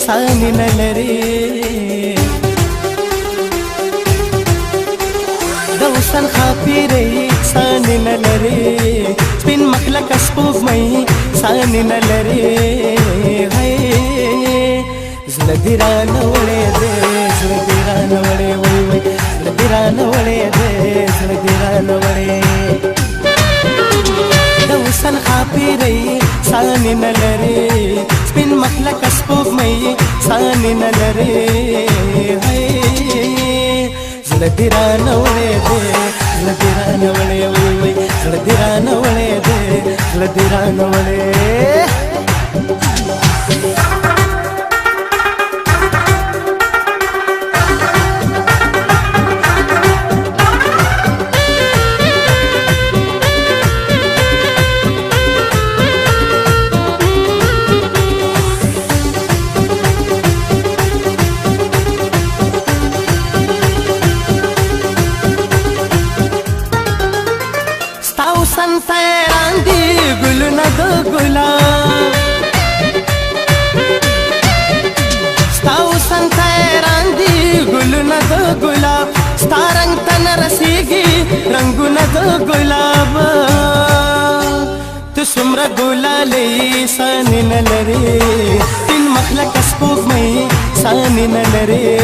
سانی نلری د وصل خاطرې سانی نلری سپین مخلک سپوږمۍ سانی نلری زړه دې رانه وړې دی زړه دې رانه وړې وای وای زړه دې رانه وړې دی زړه دې رانه وړې د وصل خاطرې سانی نلری سپین مخلک سپوږمۍ سانی نلری زړه دې رانه وړې دی زړه دې رانه وړې وای وای زړه دې رانه وړې دی زړه دې رانه وړې سنتیران دی گلونه د ګلاب ستاو سنتیران دی گلونه د ګلاب ستا رنگ ته نه رسیږي رنګونه د ګلاب ته څومره ګلالۍ سانی نه لرې سپین مخلکه سپوږمۍ سانی نه لرې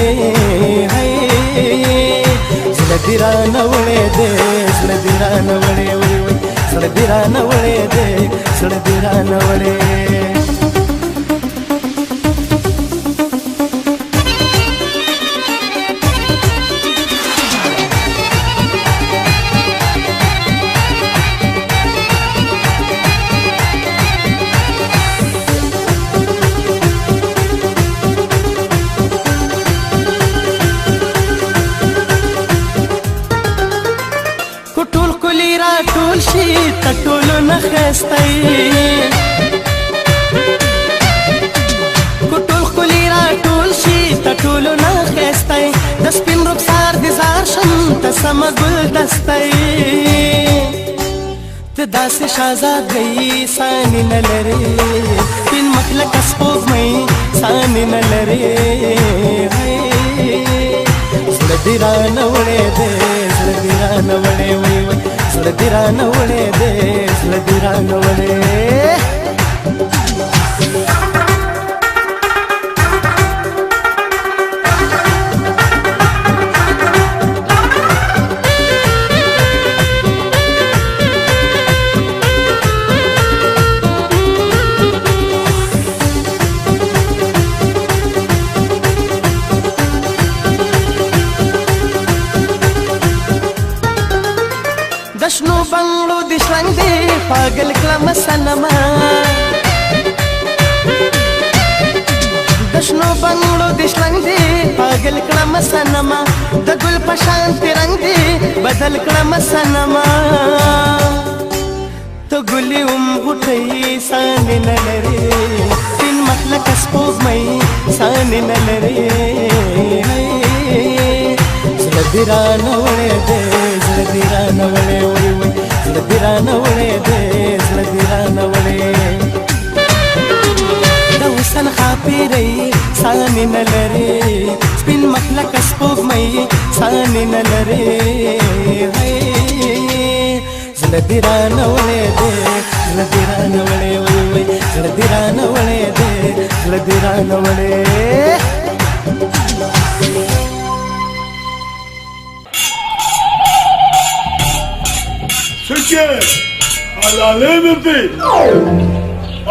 زړه دې رانه وړې دی زړه دې رانه وړې وړې وړې زړه دې رانه وړې دی زړه دې رانه وړې ټول شي ټولو نه خستای ټول خلی را ټول شي ټولو نه خستای د سپین رخسار دي زار شم ته سم ګل دستای ته داسې شاهزاد گئی سانی نه لري سپین مخلک سپوږمۍ سانی نه لري زړه دې رانه وړې دی زړه دې رانه وړې وای وای زړه دې رانه وړې دی زړه دې رانه وړې د شنو بنګړو د شرنګ دی پاگل کړم سنما د شنو بنګړو د شرنګ دی پاگل کړم سنما د ګل په شان رنگ دی بدل کړم سنما ته ګلې غوټۍ سانی نه لري سپین مخلک سپوږمۍ سانی نه لري زړه دې رانه وړې دی زړه دې رانه وړې وای وای زړه دې رانه وړې دی زړه دې رانه وړې د وصل خاطرې سانی نه لري سپین مخلک سپوږمۍ سانی نه لري زړه دې رانه وړې دی زړه دې رانه وړې وای وای زړه دې رانه وړې دی زړه دې رانه وړې سکه حلاله مې په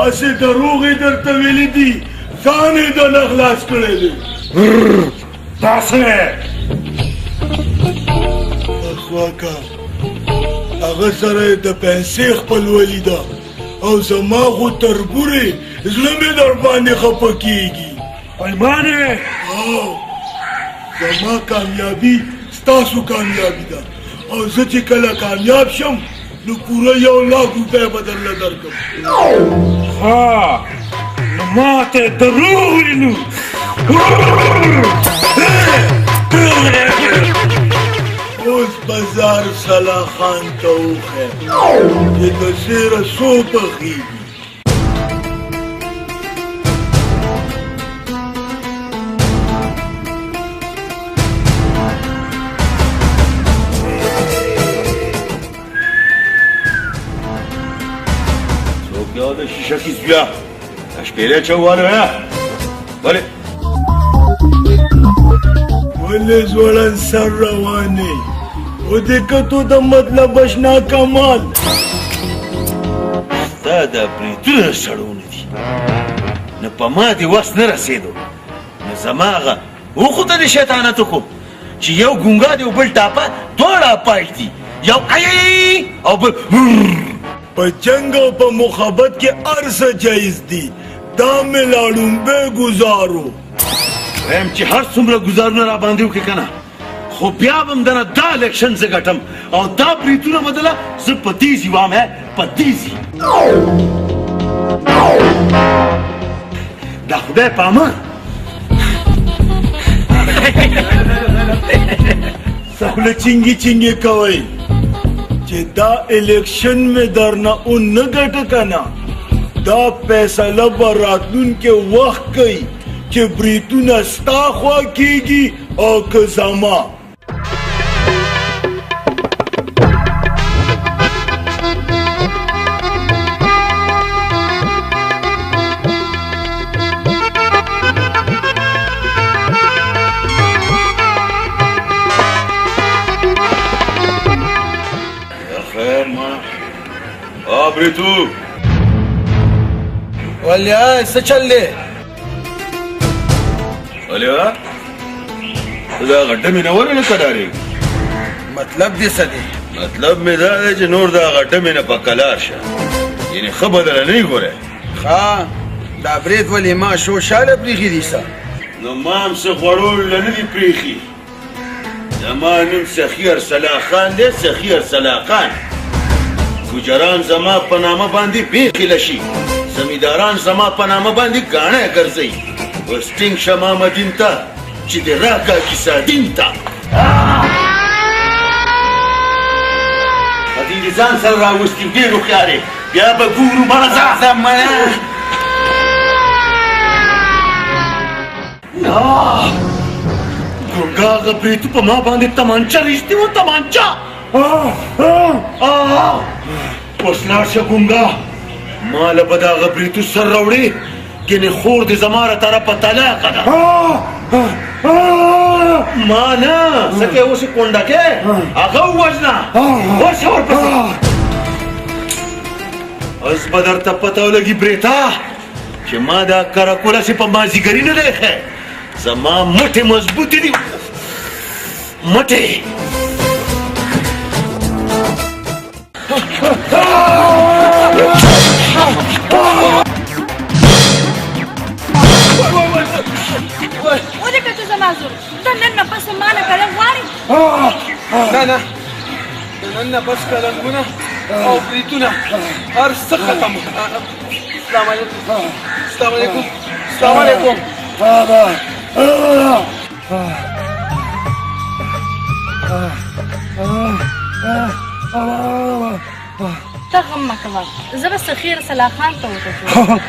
اسې دروغې درته ویلي دي ځان یې د نه خلاص کړی دی داسې اخواکه هغه سره یې د پیسې خپلولي ده او زما خو تربورې زړه مې در باندې خفه کېږي پیمانې زما کامیابي ستاسو کامیابي ده او زه چې کله کامیاب شم نو پوره 1,00,000 روپۍ به درله درکړم ها نو ما ته دروغ ویلو اوس بازار صلاح خان ته وښیم چې د سیره څو پخېږي او د شیشه کیس بیا شپېلې چواله یا ولې ولې ځوړن سر روانې او د کتو د مطلب اشنا کمال ستا دا بریتونه سړونه دي نه په ما دې وس نه رسېدو نو زما هغه وخوته دې شیطانت وکړو چې یو ګونګا دی او بل ټاپه دواړه اپایټ دي یو ای او بل په جنگ او په محبت کې هر څه جایز دي دا مې لاړومبی ګزارو وایم چې هر څومره ګزارونه را باندې وکړې که نه خو بیا به م دنه دا الیکشن زه ګټم او دا بریتونه بدله زه په دیزي وایم په دیزي دا خدای په امان سخله چنگی چنگی کوي چې دا الیکشن میں درنه اون نه ګټه کنه دا فیصله به راتلونکي وخت کوي چې بریتونه ستا خوا کیږي او که زما بریتو ولیا څه چل دی ولیا ته دا غډه مې نه ولې نه کډارېږي مطلب دې څه دی مطلب مې دا دی چې نور دا غډه مې نه په کلار شه یعنې ښه بدله نه یې ګورې ښه دا برید ولې ما شو شاله پرېښي دي څه نو ما هم څه خوړول نه دي پرېښي زما نوم سخي ارسلا خان دی سخي ارسلا خان ګجران زما په نامه باندې بیخي لشي زمینداران زما په نامه باندې ګاڼه ګرځي ورسټینګ شما مدین ته چې د راکا کیسه دین ته هدي دې ځان سره راوستي ډېر هوښیارې بیا به ګورو مړه ګونګا هغه بریتو په ما باندې تمانچه ریشتي و تمانچه اوس لاړ شه ګونګا ما له به دغه بریتو سر راوړې ګنې خور دې زما را طرفه طلاقه ده ما نه څه کې اوس یې کونډه کې هغه ووژنه ورشه ورپسې اوس به درته پته ولګي بریتا چې ما دا کرکوله سې په مازدیګري نه دی ایښی زما مټې مضبوطې دي مټې ولې که ته زما زوی ته نن نه پس ما نه کلن غواړې نه نه د نن نه بس کلنګونه او بریتونه هر څه ختم السلام علیکم السلام علیکم السلام علیکم ته غم مه کوه زه به سخي ارسلا خان ته وتښتم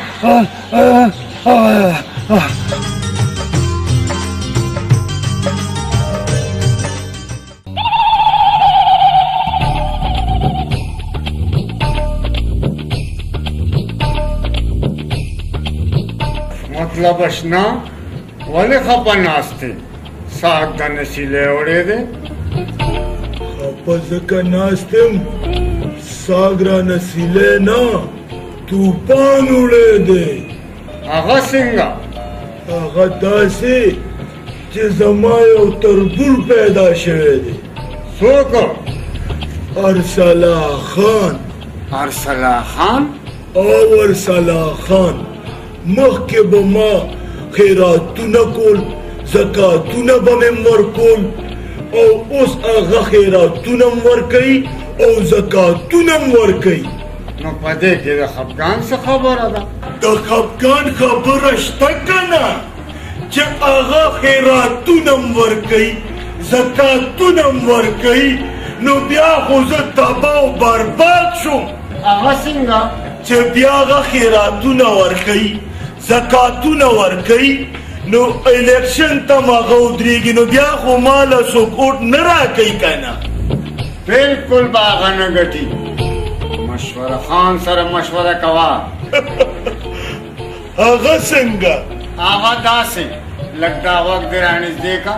مطلب اشنا ولې خپه ناست دی ساعت د نشیلې وړې دی خپه ځکه ناست یم ساګ را نسیلی نه توپان وړی دی هغه څنګه هغه داسې چې زما یو تربور پیدا شوی دی څوک ارسلا خان ارسلا خان او ارسلا خان مخکې به ما خیراتونه کول زکاتونه به مې ورکول او اوس هغه خیراتونه م ورکوي او زکاتونه م ورکوي نو په دې کې د خفګان څه خبره ده د خفګان خبره شته که نه چې هغه خیراتونه م ورکوي زکاتونه م ورکوي نو بیا خو زه تباه او برباد شوم هغه څنګه چې بیا هغه خیراتونه ورکوي زکاتونه ورکوي نو الیکشن ته م هغه ودرېږي نو بیا خو ما له سپورټ نه راکوي که نه بالکل به هغه نه ګټي مشوره خان سره مشوره کوه هغه څنګه هغه داسې لږ دا غوږ دې رانږدې کا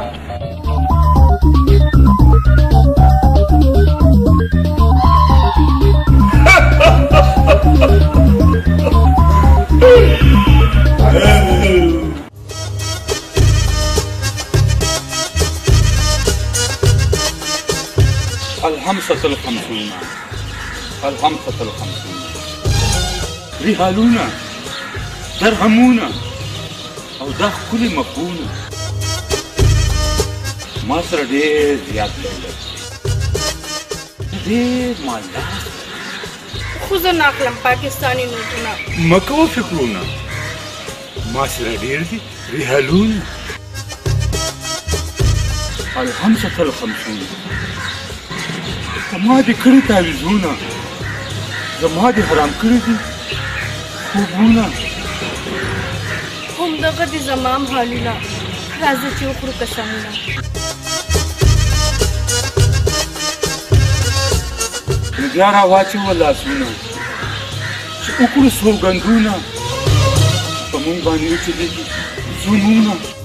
الخمسة الخمسون الخمسة الخمسون رهالونا درهمونا او دا ښکلي مفهومونه ما سره ډېر زیات دولت دی ډېر مالدار خو زه ناخلم پاکستاني نوټونه مه کوه فکرونه ما سره ډېر دي رهالونه الخمسة الخمسون زما دې کړي تعویضونه زما دې حرام کړي دي خوبونه همدغه دي زما هم حالونه راځه چې وخورو قسمونه نو بیا راواچوه لاسونه چې وکړو سوګندونه په موږ باندې وچلېږي ظلمونه